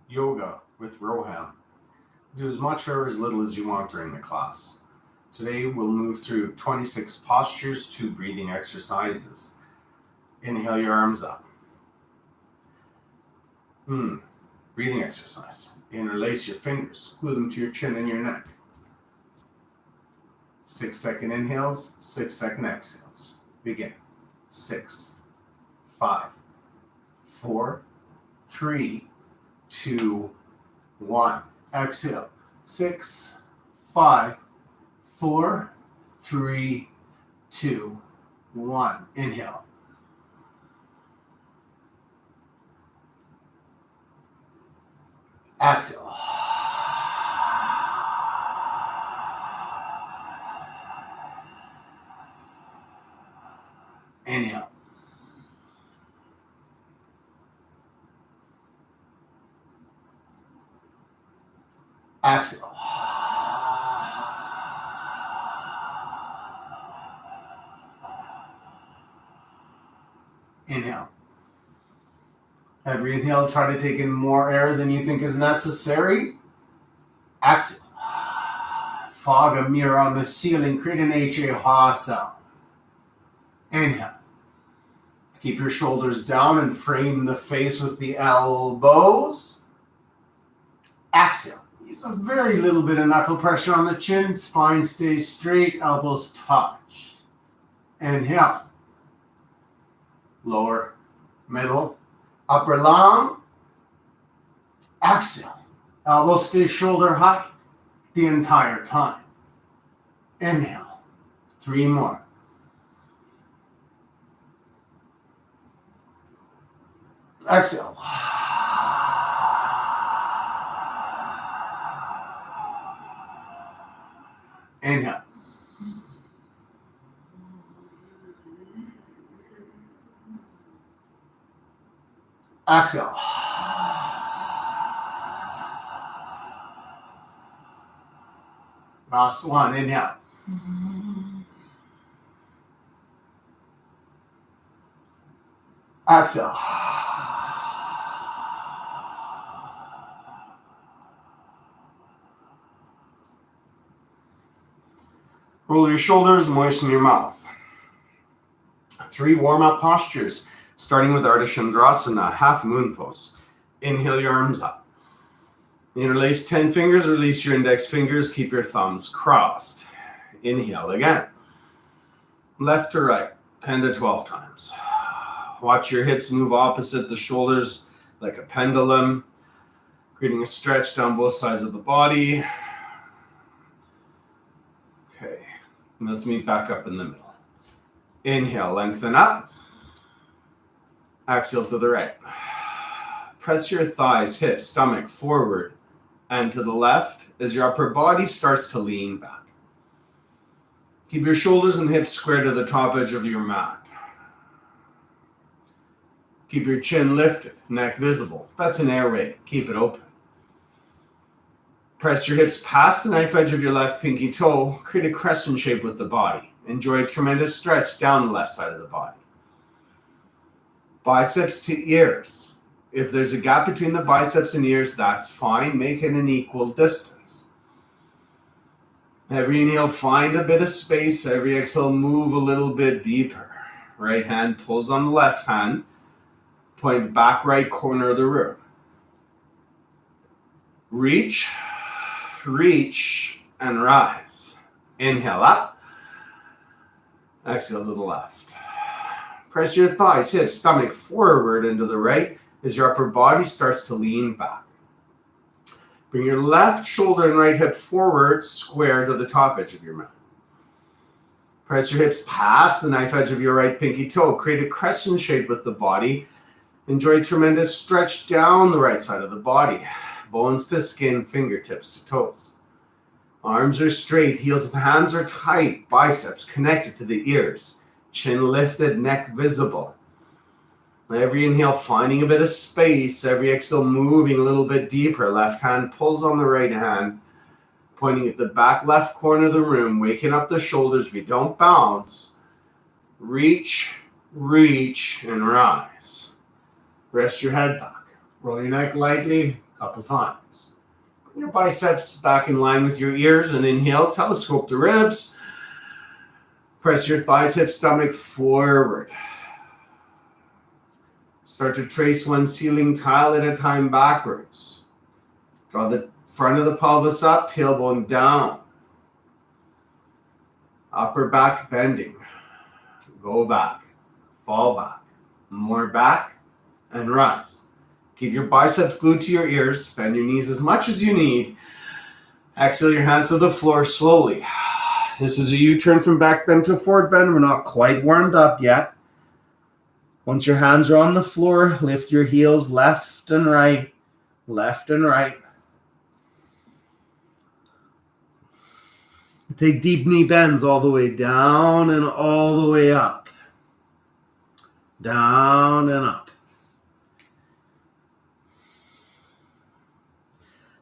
Yoga with Roham. Do as much or as little as you want during the class. Today we'll move through 26 postures, 2 breathing exercises. Inhale your arms up. Breathing exercise. Interlace your fingers. Glue them to your chin and your neck. 6-second inhales, 6-second exhales. Begin. 6, 5, 4, 3, 2, 1. Exhale. 6, 5, 4, 3, 2, 1. Inhale. Exhale. Inhale. Exhale. Inhale. Every inhale, try to take in more air than you think is necessary. Exhale. Fog a mirror on the ceiling, create an HA sound. Inhale. Keep your shoulders down and frame the face with the elbows. Exhale. Use a very little bit of knuckle pressure on the chin. Spine stays straight, elbows touch. Inhale. Lower, middle, upper long. Exhale. Elbows stay shoulder height the entire time. Inhale. 3 more. Exhale. Inhale. Exhale. Last one. Inhale. Exhale. Roll your shoulders, moisten your mouth. 3 warm-up postures, starting with Ardha Chandrasana, half moon pose. Inhale your arms up. Interlace 10 fingers, release your index fingers, keep your thumbs crossed. Inhale again. Left to right, 10 to 12 times. Watch your hips move opposite the shoulders like a pendulum, creating a stretch down both sides of the body. Okay, and let's meet back up in the middle. Inhale, lengthen up. Exhale to the right. Press your thighs, hips, stomach forward and to the left as your upper body starts to lean back. Keep your shoulders and hips square to the top edge of your mat. Keep your chin lifted, neck visible. That's an airway. Keep it open. Press your hips past the knife edge of your left pinky toe. Create a crescent shape with the body. Enjoy a tremendous stretch down the left side of the body. Biceps to ears. If there's a gap between the biceps and ears, that's fine. Make it an equal distance. Every inhale, find a bit of space. Every exhale, move a little bit deeper. Right hand pulls on the left hand. Point back right corner of the room. Reach, and rise. Inhale up. Exhale to the left. Press your thighs, hips, stomach forward and to the right as your upper body starts to lean back. Bring your left shoulder and right hip forward, square to the top edge of your mat. Press your hips past the knife edge of your right pinky toe. Create a crescent shape with the body. Enjoy tremendous stretch down the right side of the body. Bones to skin, fingertips to toes. Arms are straight, heels and hands are tight, biceps connected to the ears. Chin lifted, neck visible. Every inhale, finding a bit of space. Every exhale, moving a little bit deeper. Left hand pulls on the right hand, pointing at the back left corner of the room, waking up the shoulders. We don't bounce. Reach, and rise. Rest your head back. Roll your neck lightly. couple times. Bring your biceps back in line with your ears and inhale, telescope the ribs. Press your thighs, hips, stomach forward. Start to trace one ceiling tile at a time backwards. Draw the front of the pelvis up, tailbone down. Upper back bending. Go back. Fall back. More back and rise. Keep your biceps glued to your ears. Bend your knees as much as you need. Exhale your hands to the floor slowly. This is a U-turn from back bend to forward bend. We're not quite warmed up yet. Once your hands are on the floor, lift your heels left and right, left and right. Take deep knee bends all the way down and all the way up. Down and up.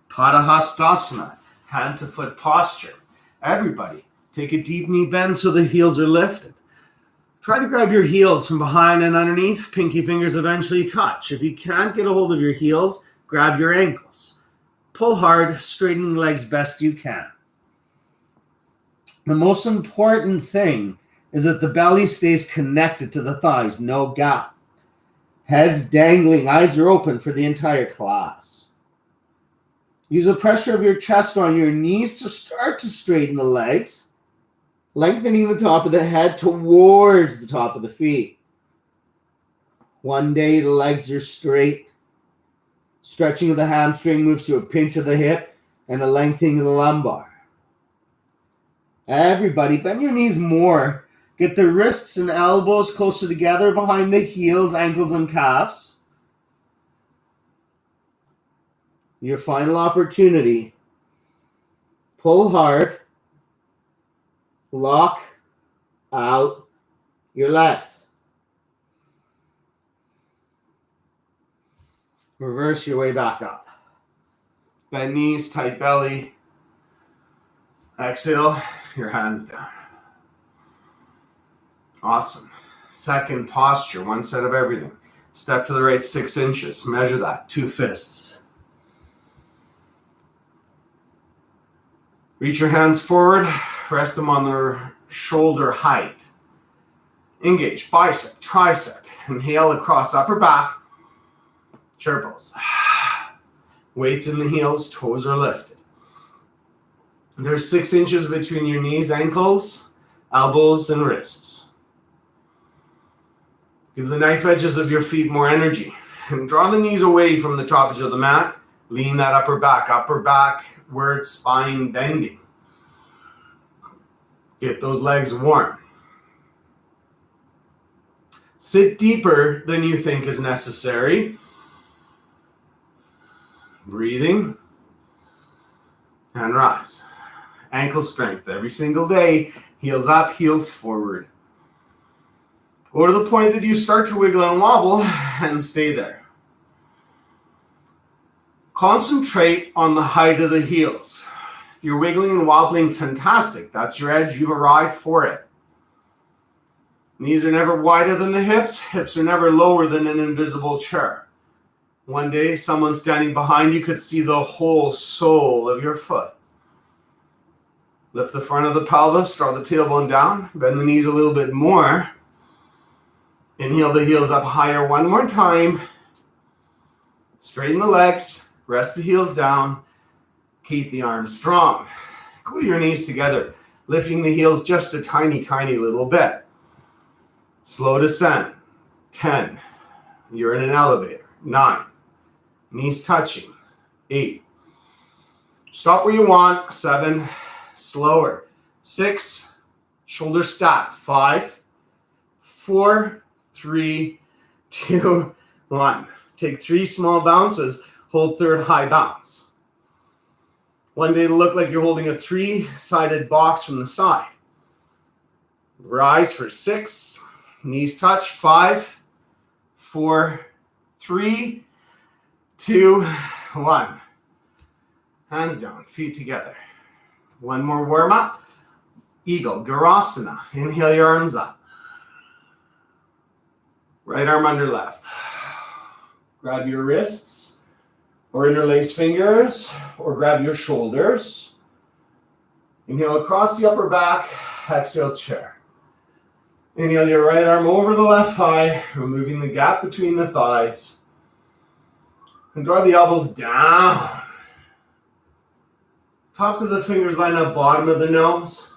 Padahastasana, hand to foot posture. Everybody, take a deep knee bend so the heels are lifted. Try to grab your heels from behind and underneath. Pinky fingers eventually touch. If you can't get a hold of your heels, grab your ankles. Pull hard, straightening legs best you can. The most important thing is that the belly stays connected to the thighs, no gap. Heads dangling, eyes are open for the entire class. Use the pressure of your chest on your knees to start to straighten the legs. Lengthening the top of the head towards the top of the feet. One day the legs are straight. Stretching of the hamstring moves to a pinch of the hip and a lengthening of the lumbar. Everybody, bend your knees more. Get the wrists and elbows closer together behind the heels, ankles, and calves. Your final opportunity. Pull hard. Lock out your legs. Reverse your way back up. Bend knees, tight belly. Exhale, your hands down. Awesome. Second posture, one set of everything. Step to the right 6 inches. Measure that, 2 fists. Reach your hands forward. Rest them on their shoulder height. Engage bicep, tricep. Inhale across upper back. Chair pose. Weights in the heels, toes are lifted. There's 6 inches between your knees, ankles, elbows, and wrists. Give the knife edges of your feet more energy. And draw the knees away from the top edge of the mat. Lean that upper backward spine bending. Get those legs warm. Sit deeper than you think is necessary. Breathing. And rise. Ankle strength every single day. Heels up, heels forward. Go to the point that you start to wiggle and wobble and stay there. Concentrate on the height of the heels. If you're wiggling and wobbling, fantastic. That's your edge. You've arrived for it. Knees are never wider than the hips. Hips are never lower than an invisible chair. One day, someone standing behind you could see the whole sole of your foot. Lift the front of the pelvis, draw the tailbone down, bend the knees a little bit more. Inhale the heels up higher one more time. Straighten the legs, rest the heels down. Keep the arms strong. Glue your knees together, lifting the heels just a tiny, tiny little bit. Slow descent. 10. You're in an elevator. 9. Knees touching. 8. Stop where you want. 7. Slower. 6. Shoulders stacked. 5. 4. 3. 2. 1. Take 3 small bounces. Hold third high bounce. One day it'll look like you're holding a 3-sided box from the side. Rise for 6. Knees touch. 5. 4. 3. 2. 1. Hands down. Feet together. One more warm up. Eagle. Garasana. Inhale your arms up. Right arm under left. Grab your wrists. or interlace fingers, or grab your shoulders. Inhale across the upper back, exhale, chair. Inhale your right arm over the left thigh, removing the gap between the thighs. And draw the elbows down. Tops of the fingers line up bottom of the nose.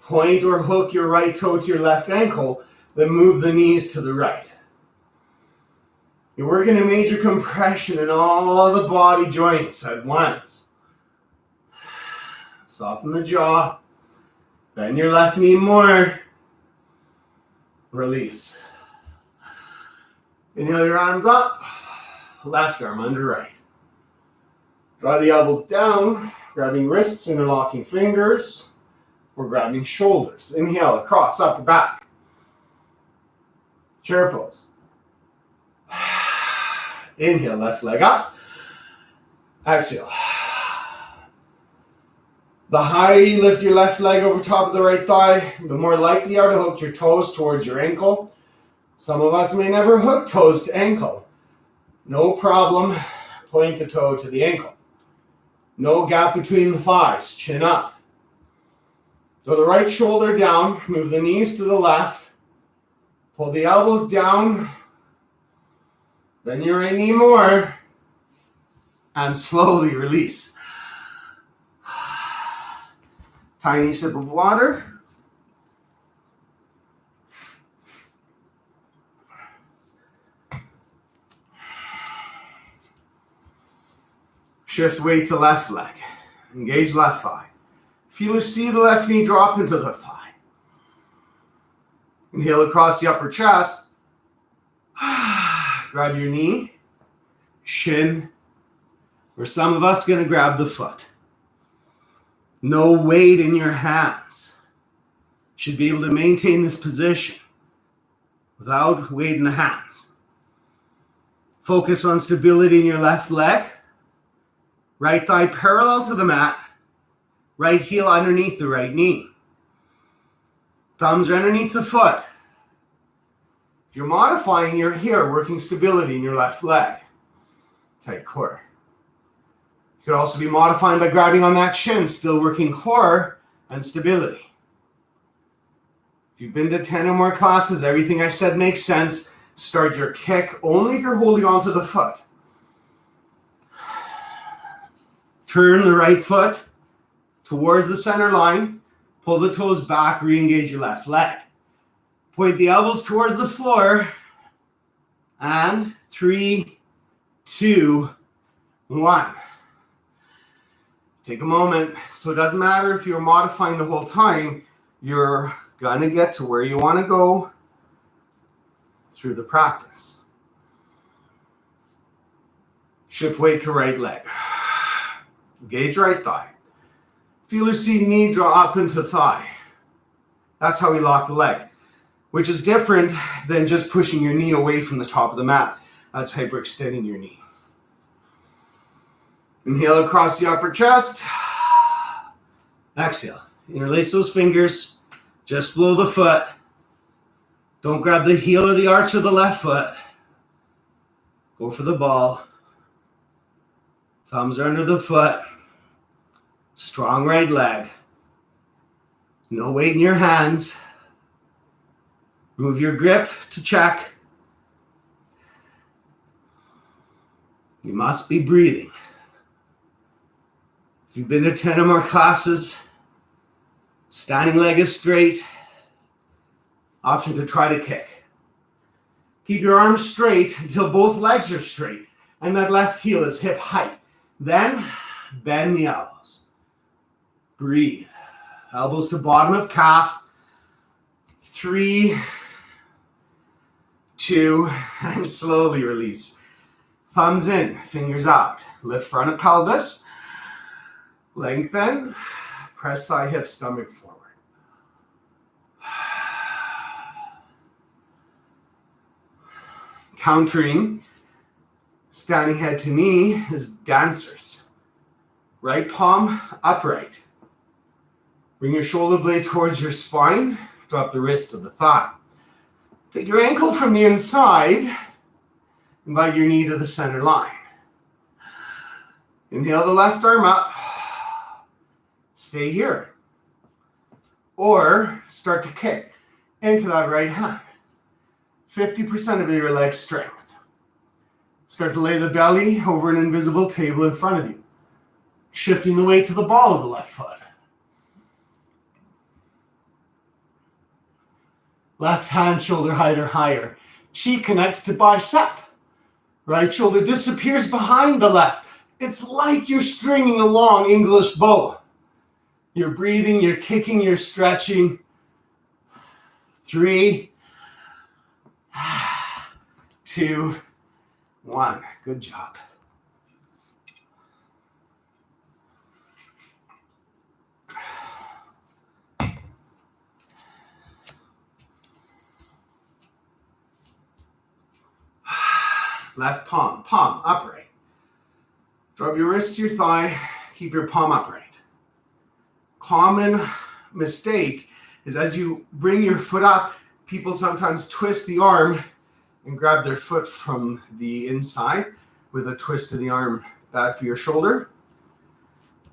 Point or hook your right toe to your left ankle, then move the knees to the right. You're working a major compression in all the body joints at once. Soften the jaw. Bend your left knee more. Release. Inhale your arms up. Left arm under right. Draw the elbows down, grabbing wrists, interlocking fingers, or grabbing shoulders. Inhale across, upper back. Chair pose. Inhale, left leg up. Exhale. The higher you lift your left leg over top of the right thigh, the more likely you are to hook your toes towards your ankle. Some of us may never hook toes to ankle. No problem. Point the toe to the ankle. No gap between the thighs. Chin up. Throw the right shoulder down. Move the knees to the left. Pull the elbows down. Bend your right knee more. And slowly release. Tiny sip of water. Shift weight to left leg. Engage left thigh. Feel or see the left knee drop into the thigh. Inhale across the upper chest. Grab your knee, shin, or some of us going to grab the foot. No weight in your hands. Should be able to maintain this position without weight in the hands. Focus on stability in your left leg. Right thigh parallel to the mat. Right heel underneath the right knee. Thumbs are underneath the foot. If you're modifying, you're here working stability in your left leg. Tight core. You could also be modifying by grabbing on that shin, still working core and stability. If you've been to 10 or more classes, everything I said makes sense. Start your kick only if you're holding onto the foot. Turn the right foot towards the center line. Pull the toes back, re-engage your left leg. Point the elbows towards the floor. And 3, 2, 1. Take a moment. So it doesn't matter if you're modifying the whole time. You're going to get to where you want to go through the practice. Shift weight to right leg. Engage right thigh. Feel or see knee draw up into thigh. That's how we lock the leg, which is different than just pushing your knee away from the top of the mat. That's hyperextending your knee. Inhale across the upper chest. Exhale. Interlace those fingers just below the foot. Don't grab the heel or the arch of the left foot. Go for the ball. Thumbs are under the foot. Strong right leg. No weight in your hands. Move your grip to check. You must be breathing. If you've been to 10 or more classes, standing leg is straight. Option to try to kick. Keep your arms straight until both legs are straight and that left heel is hip height. Then bend the elbows. Breathe. Elbows to bottom of calf. 3, 2, and slowly release. Thumbs in, fingers out. Lift front of pelvis. Lengthen. Press thigh, hip, stomach forward. Countering standing head to knee is dancers. Right palm upright. Bring your shoulder blade towards your spine. Drop the wrist to the thigh. Take your ankle from the inside. Invite your knee to the center line. Inhale the left arm up. Stay here. Or start to kick into that right hand. 50% of your leg strength. Start to lay the belly over an invisible table in front of you. Shifting the weight to the ball of the left foot. Left hand, shoulder height or higher. Chi connects to bicep. Right shoulder disappears behind the left. It's like you're stringing a long English bow. You're breathing, you're kicking, you're stretching. 3, 2, 1. Good job. Left palm upright. Drop your wrist to your thigh, keep your palm upright. Common mistake is as you bring your foot up, people sometimes twist the arm and grab their foot from the inside with a twist of the arm. Bad for your shoulder.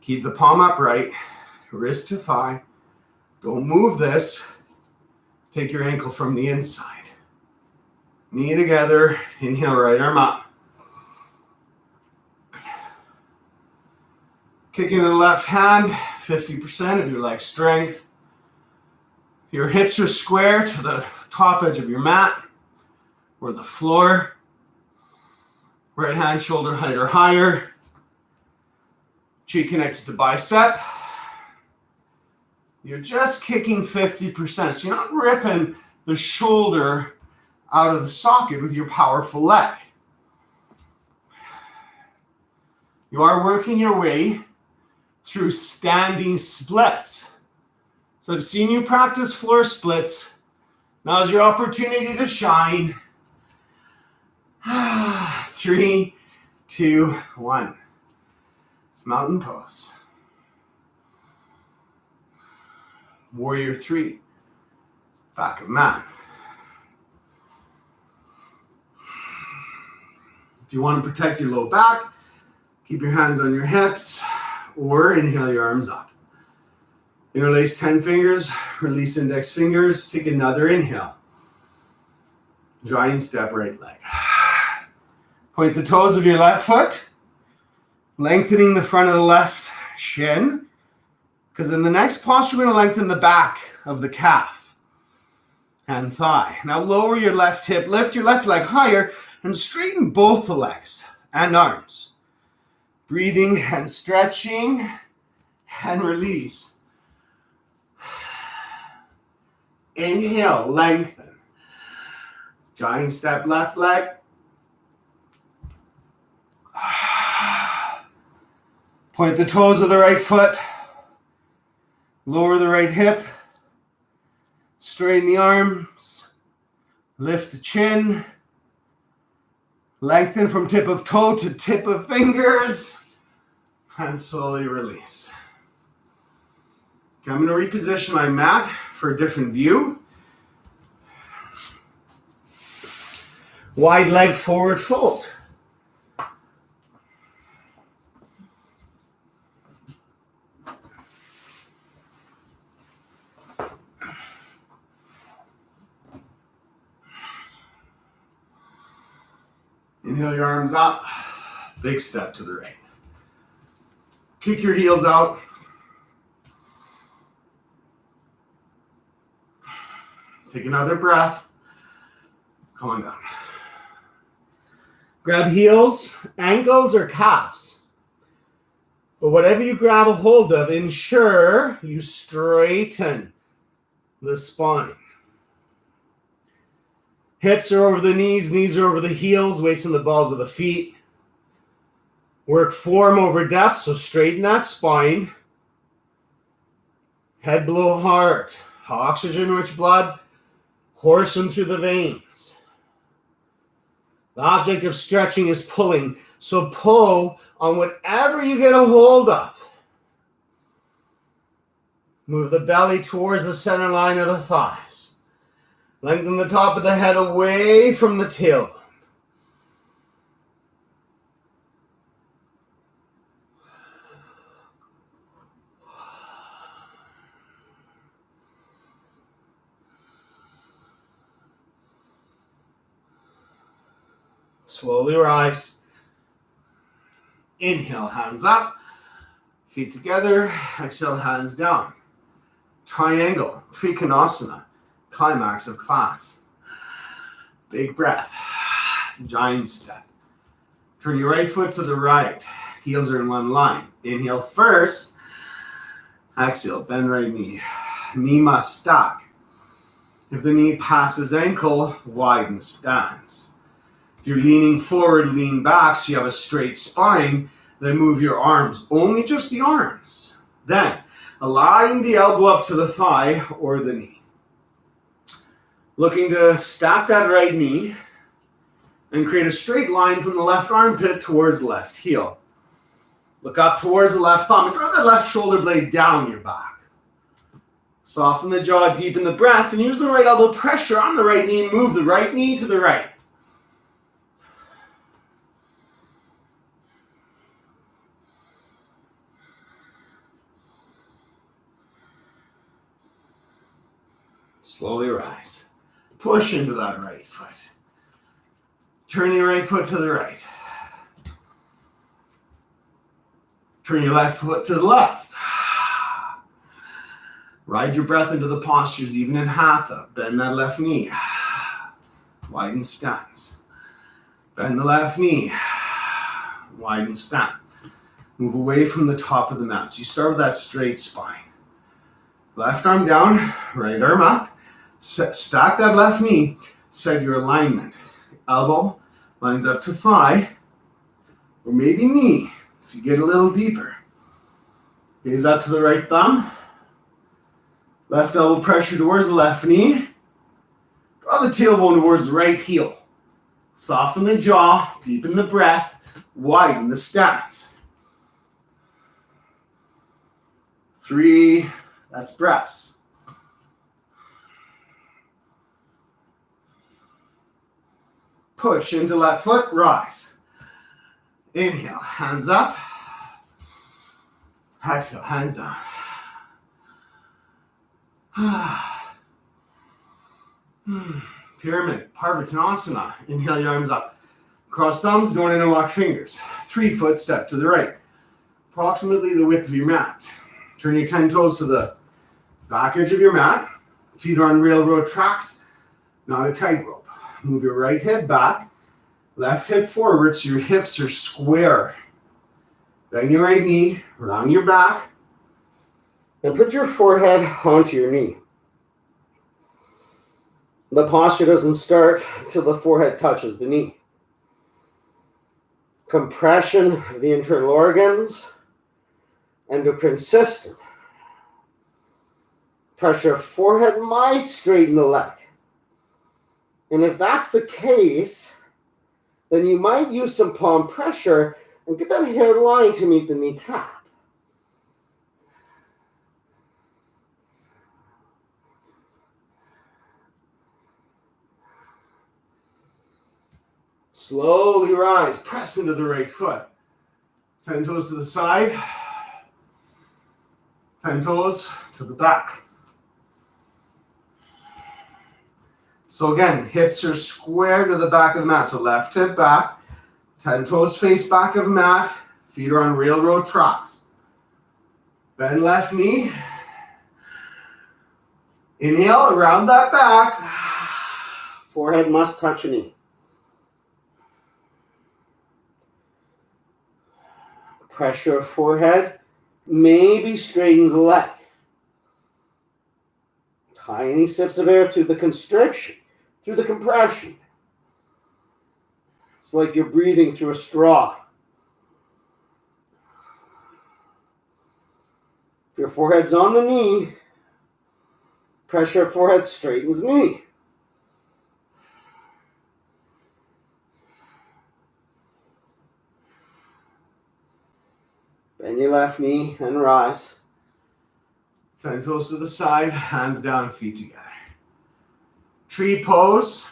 Keep the palm upright, wrist to thigh. Don't move this. Take your ankle from the inside. Knee together, inhale, right arm up. Kicking the left hand, 50% of your leg strength. Your hips are square to the top edge of your mat or the floor. Right hand, shoulder height or higher. Chi connects to bicep. You're just kicking 50%, so you're not ripping the shoulder out of the socket with your powerful leg. You are working your way through standing splits. So I've seen you practice floor splits. Now's your opportunity to shine. 3, 2, 1. Mountain pose. Warrior 3. Back of mat. If you want to protect your low back, keep your hands on your hips or inhale your arms up. Interlace 10 fingers, release index fingers, take another inhale. Giant step right leg. Point the toes of your left foot, lengthening the front of the left shin, because in the next posture we're going to lengthen the back of the calf and thigh. Now lower your left hip, lift your left leg higher, and straighten both the legs and arms. Breathing and stretching and release. Inhale, lengthen. Giant step left leg. Point the toes of the right foot. Lower the right hip. Straighten the arms. Lift the chin. Lengthen from tip of toe to tip of fingers. And slowly release. Okay, I'm going to reposition my mat for a different view. Wide leg forward fold. Inhale your arms up. Big step to the right. Kick your heels out. Take another breath. Come on down. Grab heels, ankles, or calves. But whatever you grab a hold of, ensure you straighten the spine. Hips are over the knees, knees are over the heels, weights on the balls of the feet. Work form over depth, so straighten that spine. Head below heart. Oxygen-rich blood coursing through the veins. The object of stretching is pulling, so pull on whatever you get a hold of. Move the belly towards the center line of the thighs. Lengthen the top of the head away from the tailbone. Slowly rise. Inhale, hands up. Feet together. Exhale, hands down. Triangle, Trikonasana, climax of class. Big breath. Giant step. Turn your right foot to the right. Heels are in one line. Inhale first. Exhale, bend right knee. Knee must stack. If the knee passes ankle, widen stance. If you're leaning forward, lean back so you have a straight spine, then move your arms, only just the arms. Then, align the elbow up to the thigh or the knee. Looking to stack that right knee and create a straight line from the left armpit towards the left heel. Look up towards the left thumb and draw that left shoulder blade down your back. Soften the jaw, deepen the breath, and use the right elbow pressure on the right knee. Move the right knee to the right. Slowly rise. Push into that right foot. Turn your right foot to the right. Turn your left foot to the left. Ride your breath into the postures, even in hatha. Bend that left knee. Widen stance. Bend the left knee. Widen stance. Move away from the top of the mat. So you start with that straight spine. Left arm down, right arm up. Stack that left knee. Set your alignment. Elbow lines up to thigh, or maybe knee, if you get a little deeper. Gaze up to the right thumb. Left elbow pressure towards the left knee. Draw the tailbone towards the right heel. Soften the jaw, deepen the breath, widen the stance. 3, that's breaths. Push into left foot, rise. Inhale, hands up. Exhale, hands down. Pyramid, Parvati. Inhale your arms up. Cross thumbs, don't interlock fingers. 3-foot step to the right. Approximately the width of your mat. Turn your 10 toes to the back edge of your mat. Feet are on railroad tracks, not a tightrope. Move your right hip back, left hip forward so your hips are square. Bend your right knee, round your back, and put your forehead onto your knee. The posture doesn't start until the forehead touches the knee. Compression of the internal organs, endocrine system. Pressure of forehead might straighten the leg. And if that's the case, then you might use some palm pressure and get that hairline to meet the kneecap. Slowly rise, press into the right foot. 10 toes to the side, 10 toes to the back. So again, hips are square to the back of the mat. So left hip back, 10 toes face back of mat, feet are on railroad tracks. Bend left knee. Inhale, around that back. Forehead must touch your knee. Pressure of forehead maybe straightens the leg. Tiny sips of air through the constriction, through the compression. It's like you're breathing through a straw. If your forehead's on the knee, pressure of forehead straightens knee. Bend your left knee and rise. 10 toes to the side, hands down, feet together. Tree pose.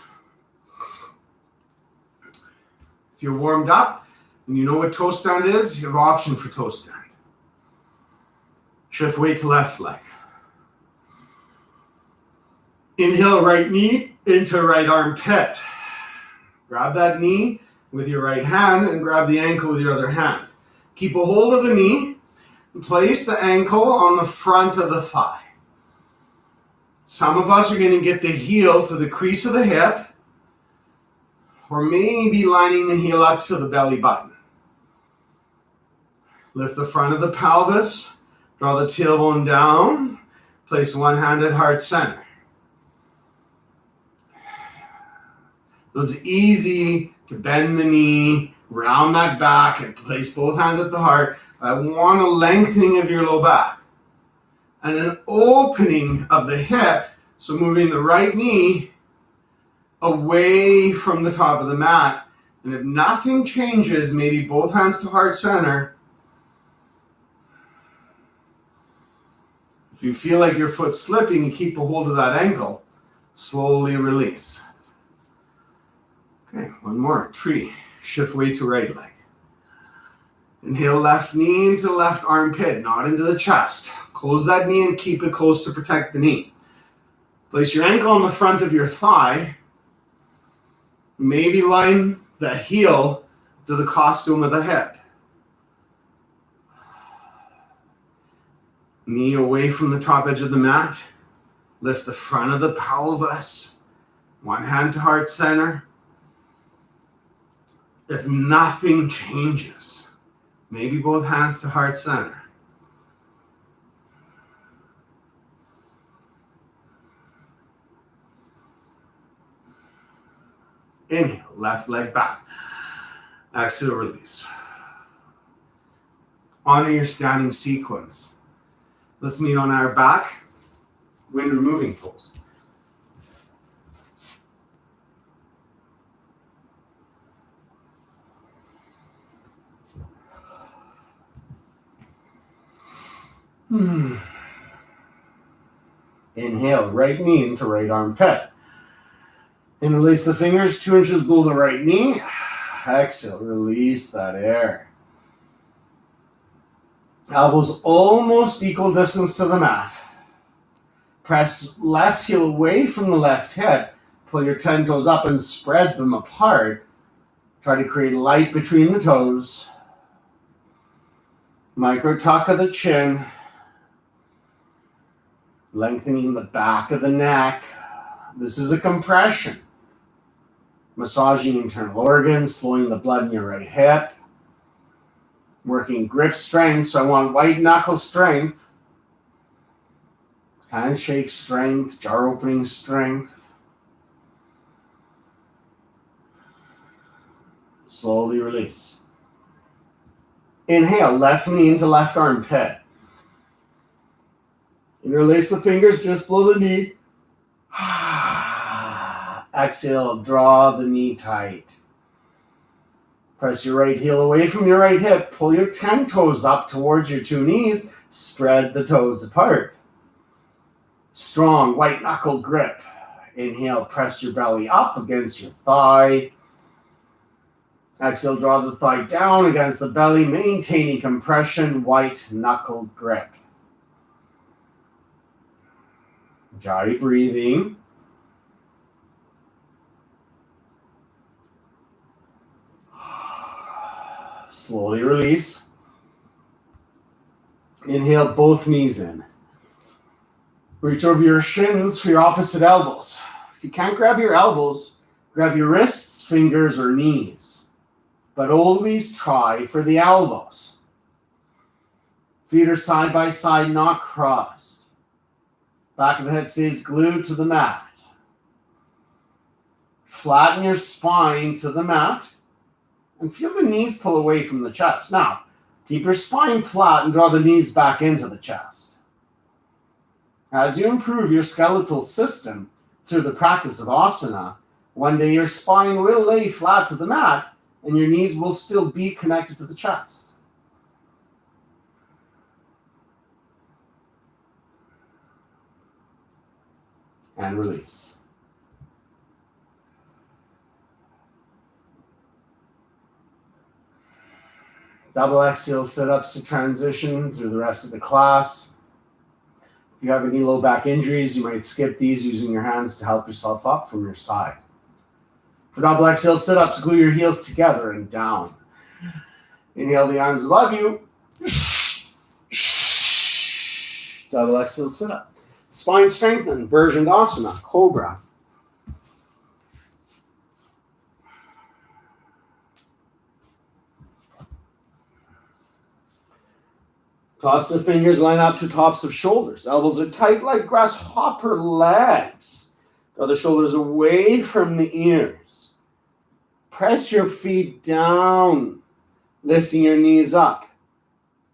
If you're warmed up and you know what toe stand is, you have an option for toe stand. Shift weight to left leg. Inhale, right knee into right armpit. Grab that knee, with your right hand and grab the ankle with your other hand. Keep a hold of the knee and place the ankle on the front of the thigh. Some of us are going to get the heel to the crease of the hip, or maybe lining the heel up to the belly button. Lift the front of the pelvis, draw the tailbone down, place one hand at heart center. So it's easy to bend the knee, round that back, and place both hands at the heart. I want a lengthening of your low back and an opening of the hip, so moving the right knee away from the top of the mat. And if nothing changes, maybe both hands to heart center. If you feel like your foot's slipping, you keep a hold of that ankle. Slowly release. Okay, one more. Tree. Shift weight to right leg. Inhale, left knee into left armpit, not into the chest. Close that knee and keep it close to protect the knee. Place your ankle on the front of your thigh. Maybe line the heel to the costume of the hip. Knee away from the top edge of the mat. Lift the front of the pelvis. One hand to heart center. If nothing changes, maybe both hands to heart center. Inhale, left leg back. Exhale, release. Honor your standing sequence. Let's meet on our back, wind removing pose. Inhale, right knee into right armpit. And release the fingers 2 inches below the right knee. Exhale, release that air. Elbows almost equal distance to the mat. Press left heel away from the left hip. Pull your 10 toes up and spread them apart. Try to create light between the toes. Micro tuck of the chin. Lengthening the back of the neck. This is a compression. Massaging internal organs, slowing the blood in your right hip. Working grip strength, so I want white knuckle strength. Handshake strength, jaw opening strength. Slowly release. Inhale, left knee into left armpit. Interlace the fingers just below the knee. Exhale, draw the knee tight. Press your right heel away from your right hip. Pull your 10 toes up towards your 2 knees. Spread the toes apart. Strong white knuckle grip. Inhale, press your belly up against your thigh. Exhale, draw the thigh down against the belly, maintaining compression, white knuckle grip. Jari breathing. Slowly release. Inhale, both knees in. Reach over your shins for your opposite elbows. If you can't grab your elbows, grab your wrists, fingers, or knees. But always try for the elbows. Feet are side by side, not crossed. Back of the head stays glued to the mat. Flatten your spine to the mat and feel the knees pull away from the chest. Now, keep your spine flat and draw the knees back into the chest. As you improve your skeletal system through the practice of asana, one day your spine will lay flat to the mat and your knees will still be connected to the chest. And release. Double exhale sit-ups to transition through the rest of the class. If you have any low back injuries, you might skip these using your hands to help yourself up from your side. For double exhale sit-ups, glue your heels together and down. Inhale the arms above you. Double exhale sit-up. Spine strengthen, Asana Cobra. Tops of fingers line up to tops of shoulders. Elbows are tight like grasshopper legs. Draw the shoulders away from the ears. Press your feet down, lifting your knees up.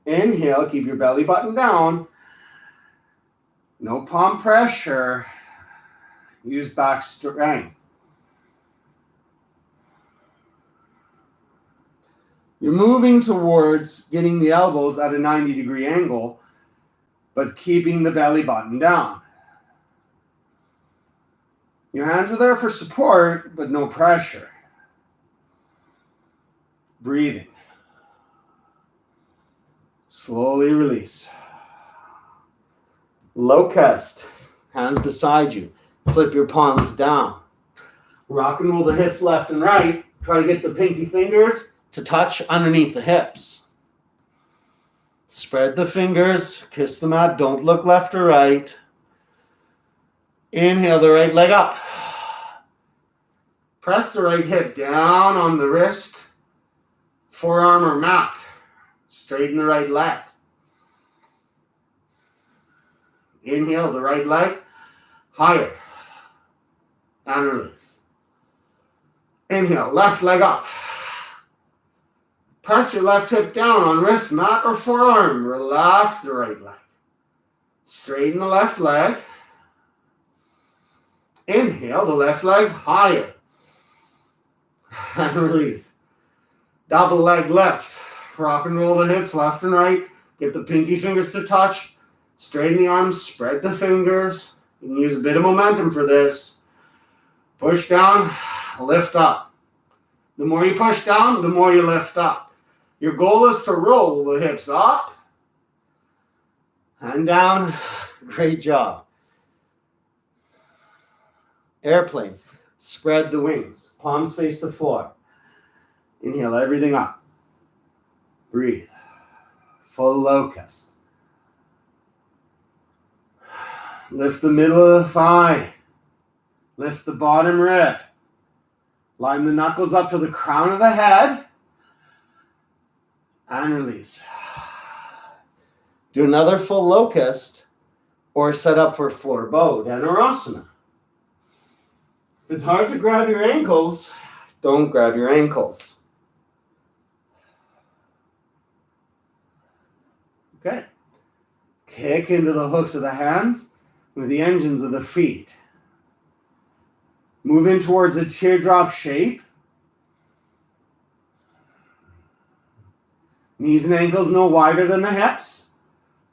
Inhale, keep your belly button down. No palm pressure. Use back strength. You're moving towards getting the elbows at a 90-degree angle, but keeping the belly button down. Your hands are there for support, but no pressure. Breathing. Slowly release. Locust. Hands beside you. Flip your palms down. Rock and roll the hips left and right. Try to get the pinky fingers to touch underneath the hips. Spread the fingers, kiss the mat, don't look left or right. Inhale the right leg up. Press the right hip down on the wrist, forearm or mat. Straighten the right leg. Inhale the right leg higher and release. Inhale, left leg up. Press your left hip down on wrist, mat, or forearm. Relax the right leg. Straighten the left leg. Inhale the left leg higher. And release. Double leg left. Rock and roll the hips left and right. Get the pinky fingers to touch. Straighten the arms, spread the fingers. You can use a bit of momentum for this. Push down, lift up. The more you push down, the more you lift up. Your goal is to roll the hips up and down. Great job. Airplane. Spread the wings. Palms face the floor. Inhale everything up. Breathe. Full locust. Lift the middle of the thigh. Lift the bottom rib. Line the knuckles up to the crown of the head. And release. Do another full locust or set up for floor bow, Janusarasana. If it's hard to grab your ankles, don't grab your ankles. Okay. Kick into the hooks of the hands with the engines of the feet. Move in towards a teardrop shape. Knees and ankles no wider than the hips.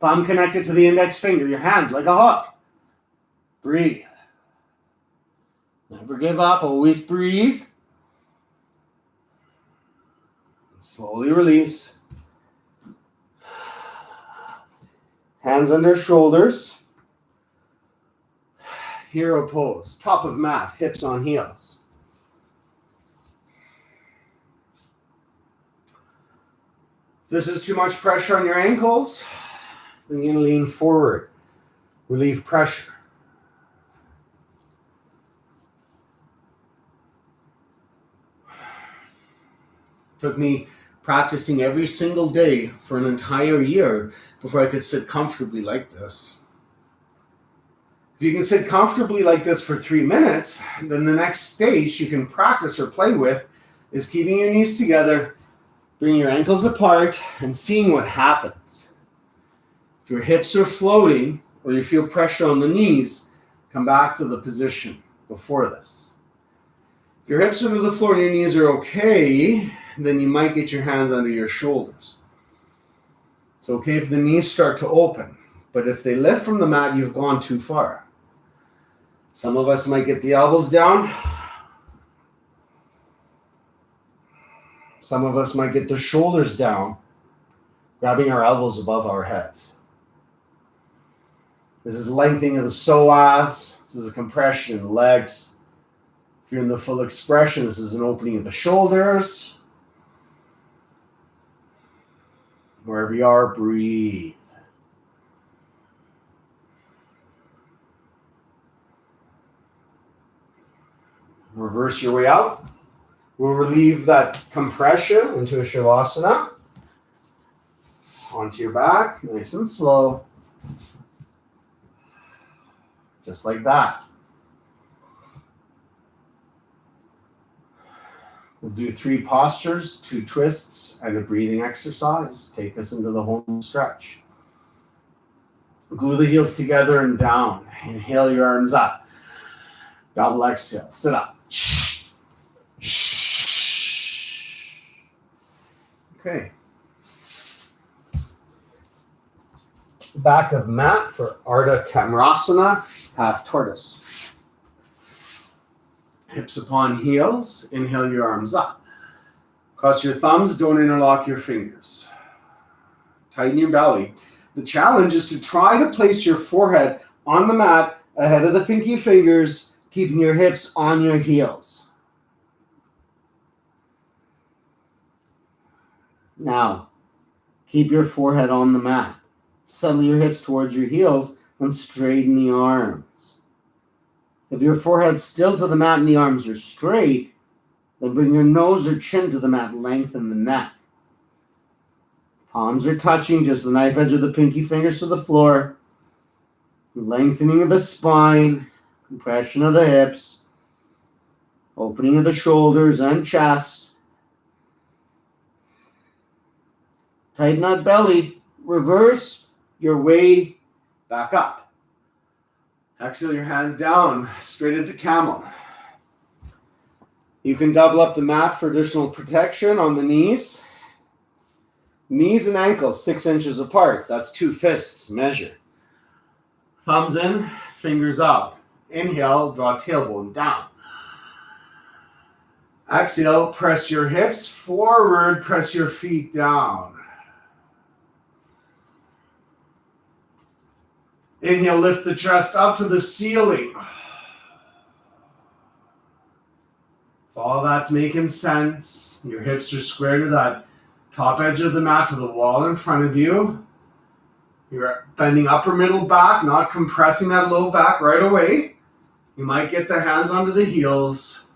Thumb connected to the index finger. Your hands like a hook. Breathe. Never give up. Always breathe. Slowly release. Hands under shoulders. Hero pose. Top of mat. Hips on heels. If this is too much pressure on your ankles, then you're going to lean forward. Relieve pressure. Took me practicing every single day for an entire year before I could sit comfortably like this. If you can sit comfortably like this for 3 minutes, then the next stage you can practice or play with is keeping your knees together, bringing your ankles apart, and seeing what happens. If your hips are floating or you feel pressure on the knees, come back to the position before this. If your hips are to the floor and your knees are okay, then you might get your hands under your shoulders. It's okay if the knees start to open, but if they lift from the mat, you've gone too far. Some of us might get the elbows down. Some of us might get the shoulders down, grabbing our elbows above our heads. This is lengthening of the psoas. This is a compression in the legs. If you're in the full expression, this is an opening of the shoulders. Wherever you are, breathe. Reverse your way out. We'll relieve that compression into a Shavasana. Onto your back, nice and slow. Just like that. We'll do 3 postures, 2 twists, and a breathing exercise. Take us into the home stretch. Glue the heels together and down. Inhale your arms up. Double exhale. Sit up. Okay. Back of mat for Ardha Chakrasana, half tortoise. Hips upon heels. Inhale your arms up. Cross your thumbs. Don't interlock your fingers. Tighten your belly. The challenge is to try to place your forehead on the mat ahead of the pinky fingers, keeping your hips on your heels. Now, keep your forehead on the mat. Settle your hips towards your heels and straighten the arms. If your forehead's still to the mat and the arms are straight, then bring your nose or chin to the mat, lengthen the neck. Palms are touching, just the knife edge of the pinky fingers to the floor. Lengthening of the spine, compression of the hips, opening of the shoulders and chest. Tighten that belly. Reverse your way back up. Exhale your hands down, straight into camel. You can double up the mat for additional protection on the knees. Knees and ankles 6 inches apart. That's 2 fists measure. Thumbs in, fingers out. Inhale, draw tailbone down. Exhale, press your hips forward, press your feet down. Inhale, lift the chest up to the ceiling. If all that's making sense, your hips are square to that top edge of the mat, to the wall in front of you. You're bending upper middle back, not compressing that low back right away. You might get the hands onto the heels.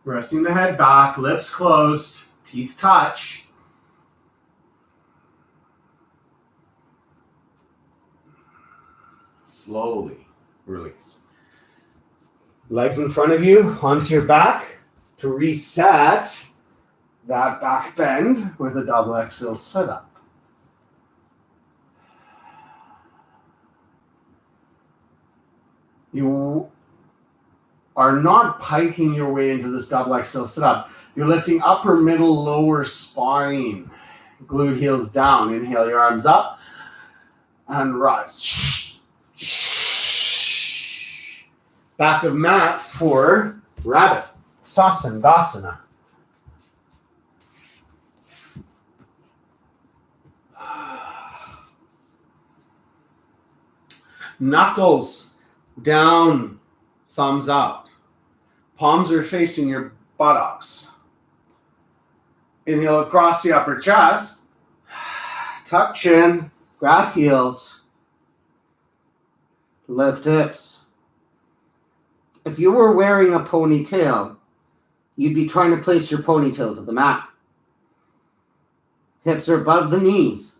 Resting the head back, lips closed, teeth touch. Slowly release. Legs in front of you, onto your back to reset that back bend with a double exhale sit up. You are not piking your way into this double exhale sit up. You're lifting upper, middle, lower spine. Glute heels down. Inhale your arms up and rise. Back of mat for rabbit. Sasana. Knuckles down, thumbs out. Palms are facing your buttocks. Inhale across the upper chest. Tuck chin, grab heels. Lift hips. If you were wearing a ponytail, you'd be trying to place your ponytail to the mat. Hips are above the knees.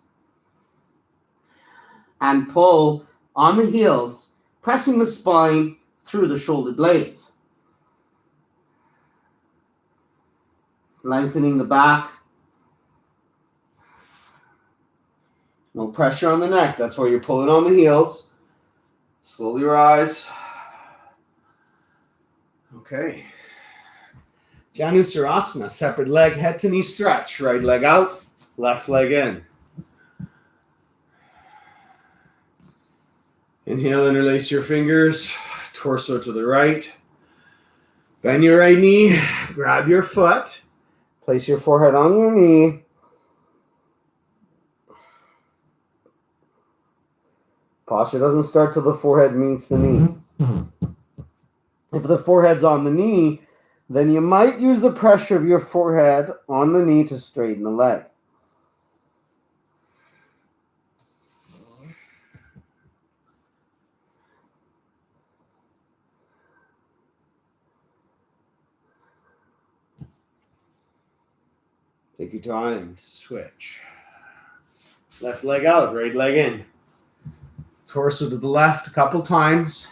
And pull on the heels, pressing the spine through the shoulder blades. Lengthening the back. No pressure on the neck. That's why you're pulling on the heels. Slowly rise. Okay. Janusarasana, separate leg, head to knee stretch. Right leg out, left leg in. Inhale, interlace your fingers, torso to the right. Bend your right knee, grab your foot, place your forehead on your knee. Posture doesn't start till the forehead meets the knee. If If the forehead's on the knee, then you might use the pressure of your forehead on the knee to straighten the leg. Take your time to switch. Left leg out, right leg in. Torso to the left a couple times.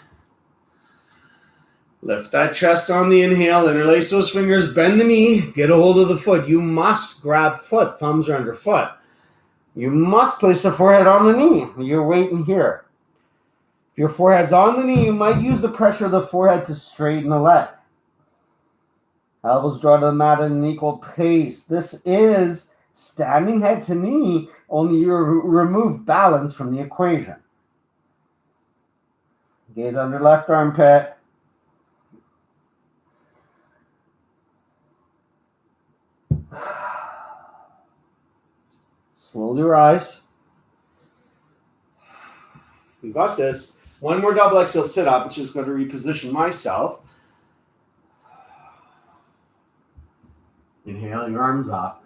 Lift that chest on the inhale. Interlace those fingers. Bend the knee. Get a hold of the foot. You must grab foot. Thumbs are under foot. You must place the forehead on the knee. You're waiting here. If your forehead's on the knee, you might use the pressure of the forehead to straighten the leg. Elbows draw to the mat at an equal pace. This is standing head to knee, only you remove balance from the equation. Gaze under left armpit. Slowly rise. We got this. One more double exhale sit up. I'm just going to reposition myself. Inhale, your arms up.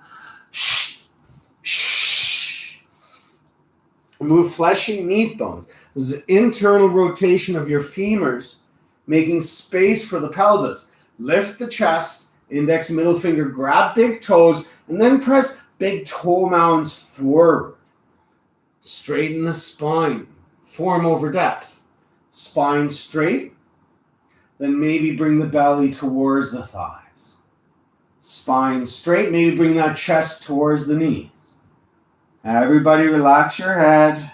Move fleshy meat bones. This is internal rotation of your femurs, making space for the pelvis. Lift the chest, index and middle finger, grab big toes, and then press big toe mounds forward. Straighten the spine. Form over depth. Spine straight. Then maybe bring the belly towards the thighs. Spine straight. Maybe bring that chest towards the knees. Everybody relax your head.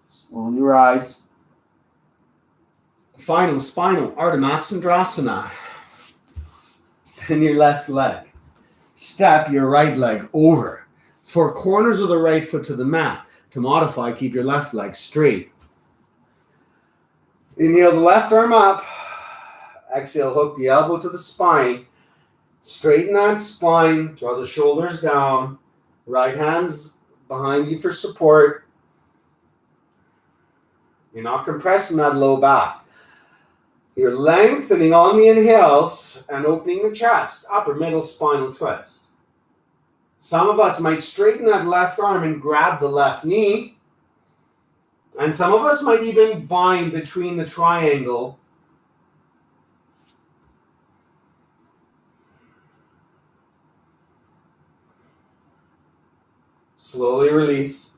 Slowly rise. Final spinal Ardha Bend your left leg. Step your right leg over. 4 corners of the right foot to the mat. To modify, keep your left leg straight. Inhale the left arm up. Exhale, hook the elbow to the spine. Straighten that spine. Draw the shoulders down. Right hand's behind you for support. You're not compressing that low back. You're lengthening on the inhales and opening the chest. Upper middle spinal twist. Some of us might straighten that left arm and grab the left knee. And some of us might even bind between the triangle. Slowly release.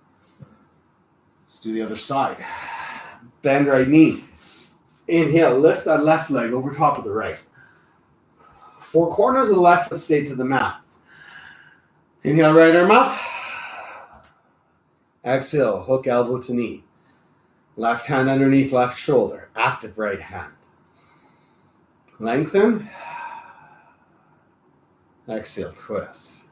Let's do the other side. Bend right knee. Inhale, lift that left leg over top of the right. 4 corners of the left foot stay to the mat. Inhale, right arm up. Exhale, hook elbow to knee. Left hand underneath left shoulder. Active right hand. Lengthen. Exhale, twist.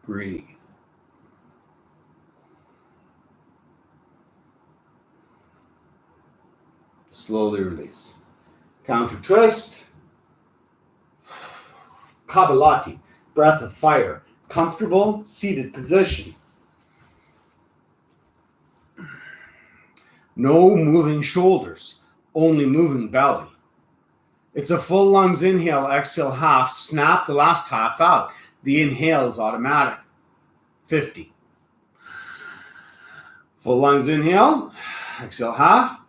Breathe. Slowly release. Counter twist. Kapalabhati. Breath of fire. Comfortable seated position. No moving shoulders. Only moving belly. It's a full lungs inhale, exhale half. Snap the last half out. The inhale is automatic. 50. Full lungs inhale. Exhale half.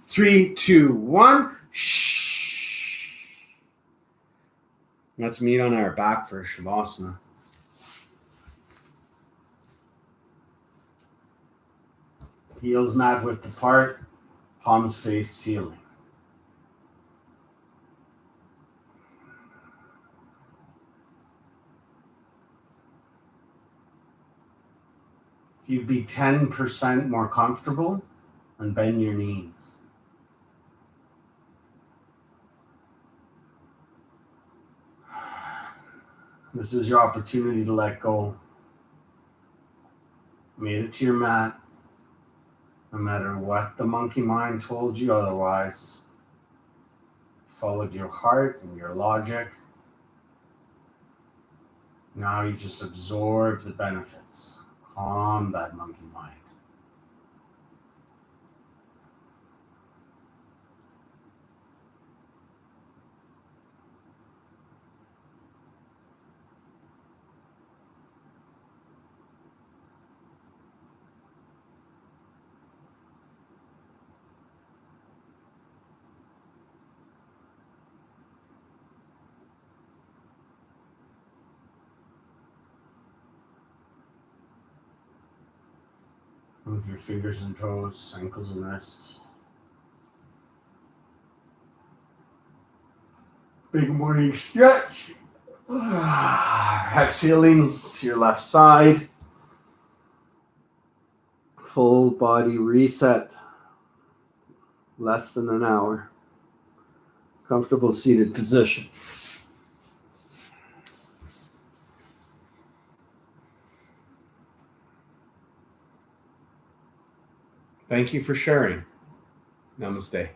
3, 2, 1. Let's meet on our back for Shavasana. Heels mat width apart, palms face ceiling. If you'd be 10% more comfortable, and bend your knees. This is your opportunity to let go. Made it to your mat. No matter what the monkey mind told you otherwise. Followed your heart and your logic. Now you just absorb the benefits. Calm that monkey mind. Move your fingers and toes, ankles and wrists. Big morning stretch. Exhaling to your left side. Full body reset. Less than an hour. Comfortable seated position. Thank you for sharing. Namaste.